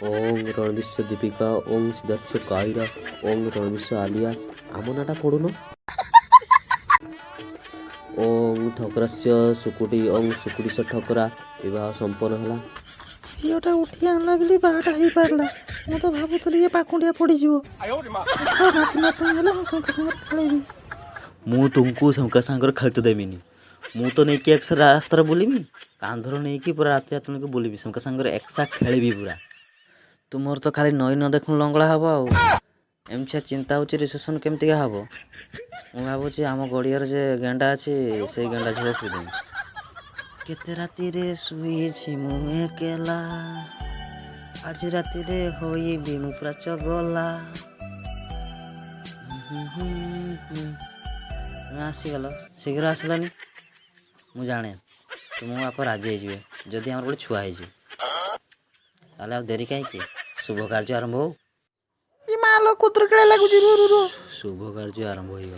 ओं रणविश्व दीपिका ओं सिद्धार्थ कायरा ओं रणविश्व आलिया आम नाटा पढ़ुन ओं ठकरास्य सुकुटी ओं सुकुटी ठकरा विवाह संपन्न है। ଝିଅଟା ଉଠି ଆଣିଲା ବୋଲି ବାହାଟା ହେଇପାରିଲା। ମୁଁ ତ ଭାବୁଥିଲି ଇଏ ପାକୁଣ୍ଡିଆ ପଡ଼ିଯିବ। ଏଥର ନାତି ନାତୁଣୀ ହେଲେ ମୁଁ ଶଙ୍କା ସାଙ୍ଗରେ ଖେଳିବି। ମୁଁ ତୁମକୁ ଶଙ୍କା ସାଙ୍ଗରେ ଖେଳିତେ ଦେବିନି। ମୁଁ ତ ନେଇକି ରାସ୍ତାରେ ବୁଲିବି, କାନ୍ଧର ନେଇକି ପୁରା ରାତି ରାତୁଣିକି ବୁଲିବି, ଶଙ୍କା ସାଙ୍ଗରେ ଏକସା ଖେଳିବି ପୁରା। ତୁମର ତ ଖାଲି ନଈ ନ ଦେଖୁଣୁ ଲଙ୍ଗଳା ହେବ ଆଉ। ଏମିତିଆ ଚିନ୍ତା ହେଉଛି ରିସେପସନ୍ କେମିତିକା ହେବ। ମୁଁ ଭାବୁଛି ଆମ ଗଡ଼ିଆରେ ଯେ ଗେଣ୍ଡା ଅଛି ସେଇ ଗେଣ୍ଡା ଝୋଳ ପିଇଦେବି। କେତେ ରାତିରେ ଶୋଇଛି ମୁଁ ଏକେଲା, ଆଜି ରାତିରେ ହୋଇବି ମୁଁ ପୁରା ଚଗଲା। ତୁମେ ଆସିଗଲ, ଶୀଘ୍ର ଆସିଲନି। ମୁଁ ଜାଣେ ତୁମ ବାପା ରାଜି ହେଇଯିବେ ଯଦି ଆମର ଗୋଟେ ଛୁଆ ହେଇଯିବ। ତାହେଲେ ଆଉ ଡେରି କାହିଁକି, ଶୁଭ କାର୍ଯ୍ୟ ଆରମ୍ଭ ହଉ। ଏ ମାଲୋ କୁତୁର ଖେଳ ଲାଗୁଛି। ଶୁଭ କାର୍ଯ୍ୟ ଆରମ୍ଭ ହେଇଗଲା।